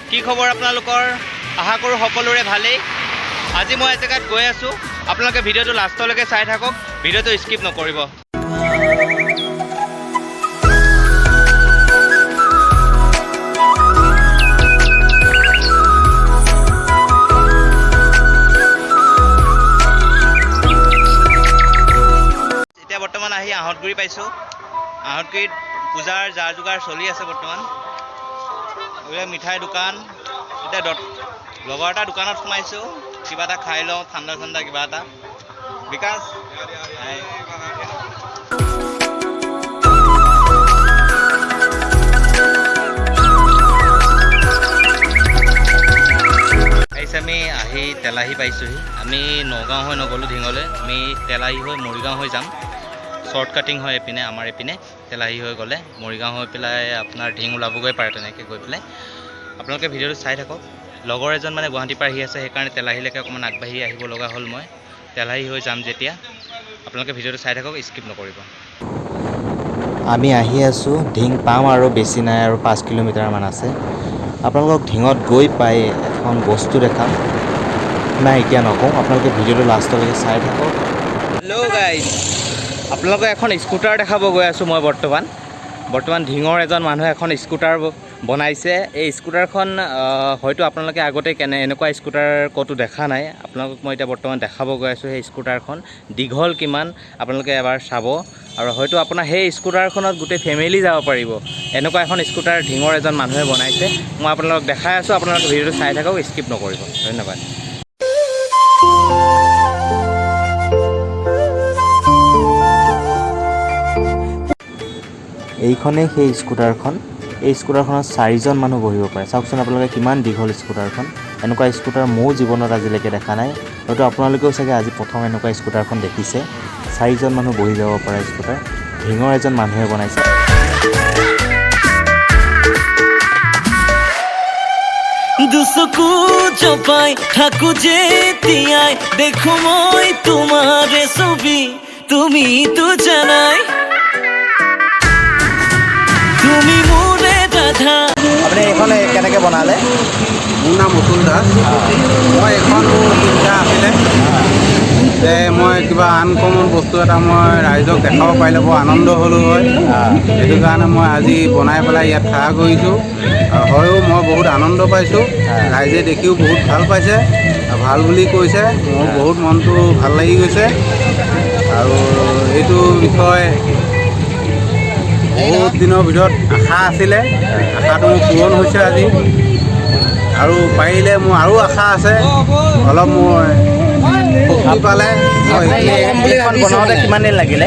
কি খবৰ আপোনালোকৰ? আশা কৰোঁ সকলোৰে ভালেই। আজি মই এজেগাত গৈ আছোঁ। আপোনালোকে ভিডিঅ'টো লাষ্টলৈকে চাই থাকক, ভিডিঅ'টো স্কিপ নকৰিব। এতিয়া বৰ্তমান আহি আহঁতগুৰি পাইছোঁ। আহঁতগুৰিত পূজাৰ যা যোগাৰ চলি আছে বৰ্তমান। মিঠাই দোকান, এতিয়া লগৰ এটা দোকানত সোমাইছোঁ, কিবা এটা খাই লওঁ, ঠাণ্ডা ঠাণ্ডা কিবা এটা। বিকাশ আমি আহি তেলাহী পাইছোঁহি। আমি নগাঁও হৈ নগ'লোঁ ঢিঙলৈ, আমি তেলাহী হৈ মৰিগাঁও হৈ যাম। শ্বৰ্ট কাটিং হয় এইপিনে, আমাৰ এইপিনে তেলাহী হৈ গ'লে মৰিগাঁও হৈ পেলাই আপোনাৰ ঢিং ওলাবগৈ পাৰে। তেনেকৈ গৈ পেলাই আপোনালোকে ভিডিঅ'টো চাই থাকক। লগৰ এজন মানে গুৱাহাটীৰ পৰা আহি আছে, সেইকাৰণে তেলাহীলৈকে অকণমান আগবাঢ়ি আহিব লগা হ'ল। মই তেলাহী হৈ যাম যেতিয়া, আপোনালোকে ভিডিঅ'টো চাই থাকক, স্কিপ নকৰিব। আমি আহি আছোঁ, ঢিং পাম আৰু বেছি নাই, আৰু 5 কিলোমিটাৰমান আছে। আপোনালোকক ঢিঙত গৈ পাই এখন বস্তু দেখাম, নাই এতিয়া নকওঁ, আপোনালোকে ভিডিঅ'টো লাষ্টলৈকে চাই থাকক। হেল্ল' গাইজ, আপোনালোকক এখন স্কুটাৰ দেখাব গৈ আছোঁ মই বৰ্তমান ঢিঙৰ এজন মানুহে এখন স্কুটাৰ বনাইছে। এই স্কুটাৰখন হয়তো আপোনালোকে আগতে এনেকুৱা স্কুটাৰ ক'তো দেখা নাই। আপোনালোকক মই এতিয়া বৰ্তমান দেখাব গৈ আছোঁ সেই স্কুটাৰখন দীঘল কিমান, আপোনালোকে এবাৰ চাব। আৰু হয়তো আপোনাৰ সেই স্কুটাৰখনত গোটেই ফেমিলি যাব পাৰিব। এনেকুৱা এখন স্কুটাৰ ঢিঙৰ এজন মানুহে বনাইছে। মই আপোনালোকক দেখাই আছোঁ, আপোনালোকে ভিডিঅ'টো চাই থাকক, স্কিপ নকৰিব। ধন্যবাদ। এইখনেই সেই স্কুটাৰখন। এই স্কুটাৰখনত 4জন মানুহ বহিব পাৰে। চাওকচোন আপোনালোকে কিমান দীঘল স্কুটাৰখন। এনেকুৱা স্কুটাৰ ময়ো জীৱনত আজিলৈকে দেখা নাই। হয়তো আপোনালোকেও চাগে আজি প্ৰথম এনেকুৱা স্কুটাৰখন দেখিছে। 4জন মানুহ বহি যাব পৰা স্কুটাৰ, ঢিঙৰ এজন মানুহে বনাইছে। দুচকু জপাই থাকো যেতিয়াই দেখো মই তোমাৰে ছবি, তুমিতো জানাই তুমি মোৰে ৰাধা। আপুনি এইখন কেনেকৈ বনালে? মোৰ নাম অতুল দাস। মই এইখন মোৰ চিন্তা আছিলে যে মই কিবা আনকমন বস্তু এটা মই ৰাইজক দেখাব পাৰিলে বৰ আনন্দ হ'লোঁ হয়। সেইটো কাৰণে মই আজি বনাই পেলাই ইয়াত খাৰা কৰিছোঁ। হয়ো মই বহুত আনন্দ পাইছোঁ, ৰাইজে দেখিও বহুত ভাল পাইছে, ভাল বুলি কৈছে। মোৰ বহুত মনটো ভাল লাগি গৈছে। আৰু এইটো বিষয় বহুত দিনৰ ভিতৰত আশা আছিলে, আশাটো মোৰ পূৰণ হৈছে আজি। আৰু পাৰিলে মোৰ আৰু আশা আছে, অলপ মই শক্তি পালে। এইখন বনাওঁতে কিমান দিন লাগিলে?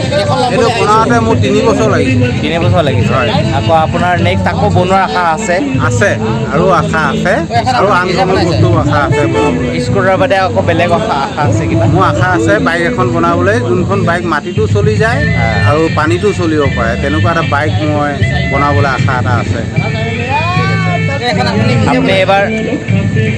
এইটো বনাওঁতে মোৰ 3 বছৰ লাগিছে। 3 বছৰ লাগিছে। আকৌ আপোনাৰ নেক্সট আকৌ বনোৱাৰ আশা আছে? আছে, আৰু আশা আছে, আৰু আনকমন বস্তু আশা আছে বনাবলৈ। স্কুটাৰ বাদে আকৌ বেলেগ আশা আছে কিবা? মোৰ আশা আছে বাইক এখন বনাবলৈ, যোনখন বাইক মাটিতো চলি যায় আৰু পানীতো চলিব পাৰে, তেনেকুৱা এটা বাইক মই বনাবলৈ আশা এটা আছে। আপুনি এইবাৰ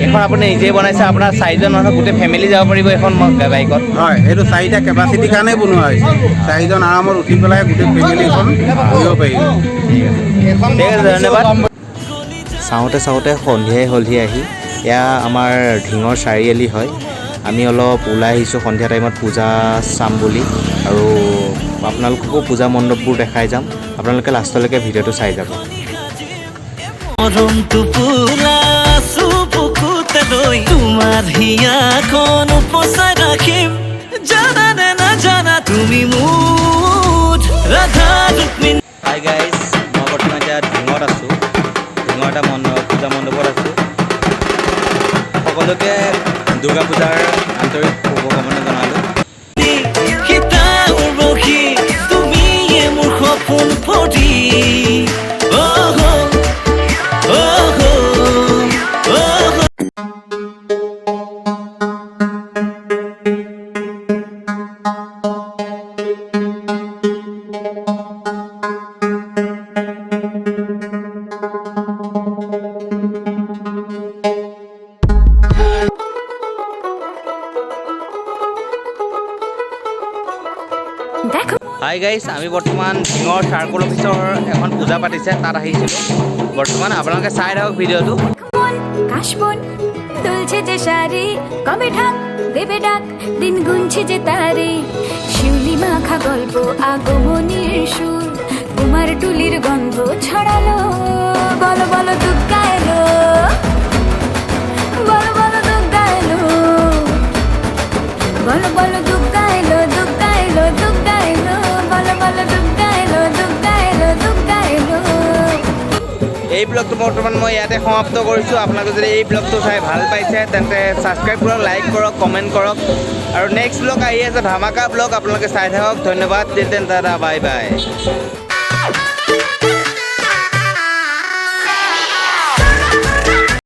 এখন আপুনি নিজেই বনাইছে, আপোনাৰ 4জন মানুহ গোটেই ফেমিলি যাব পাৰিব এখন বাইকত? হয়, এইটো 4টা কেপাচিটিৰ কাৰণেই বনোৱা হৈছে। 4জন আৰামত উঠি পেলাই গোটেই ফেমিলিখন বহিব পাৰিব। ঠিক আছে, ধন্যবাদ। চাওঁতে চাওঁতে সন্ধিয়াই হ'লহি আহি। এয়া আমাৰ ঢিঙৰ চাৰিআলি হয়। আমি অলপ ওলাই আহিছোঁ সন্ধিয়া টাইমত পূজা চাম বুলি, আৰু আপোনালোককো পূজা মণ্ডপবোৰ দেখাই যাম। আপোনালোকে লাষ্টলৈকে ভিডিঅ'টো চাই যাব। মৰমটো পুলাছো বুকুতলৈ, তোমাৰ হিয়াখন উপচাই ৰাখিম, জানানে নাজানা তুমি মোৰ ৰাধা ৰুক্মিণী। হাই গাইজ, মই বৰ্তমান এতিয়া ঢিঙত আছোঁ। ঢিঙৰ এটা পূজা মণ্ডপত আছোঁ। সকলোকে দুৰ্গা পূজাৰ আন্তৰিক শুভকামনা জনালোঁ। সীতাৰ বখি তুমিয়ে মোৰ সপোন পৰি। গাইছ আমি বৰ্তমান ঢিঙৰ চাৰ্কল অফিচৰ এখন পূজা পাতিছে তাত আহিছিলোঁ বৰ্তমান আপোনালোকে চাই থাকক ভিডিঅ'টো মন কাশবন দুলছে যে শাড়ি কবে ঢাক দেবে ডাক দিন গুনছে যে তারে শিউলি মাখা গল্প আগমনীর সুর কুমার টুলির গন্ধ ছড়ালো বলো বলো দুর্গা এলো বলো বলো দুর্গা এলো বলো বলো দুর্গা এলো দুর্গা এলো দুর্গা এলো বলো বলো দুর্গা এলো দুর্গা এলো দুর্গা এলো এই ব্লগটো বৰ্তমান মই ইয়াতে সমাপ্ত কৰিছোঁ আপোনালোকে যদি এই ব্লগটো চাই ভাল পাইছে তেন্তে ছাবস্ক্ৰাইব কৰক লাইক কৰক কমেণ্ট কৰক আৰু নেক্সট ব্লগ আহি আছে ধামাকা ব্লগ আপোনালোকে চাই থাকক ধন্যবাদ তেন্তে দাদা বাই বাই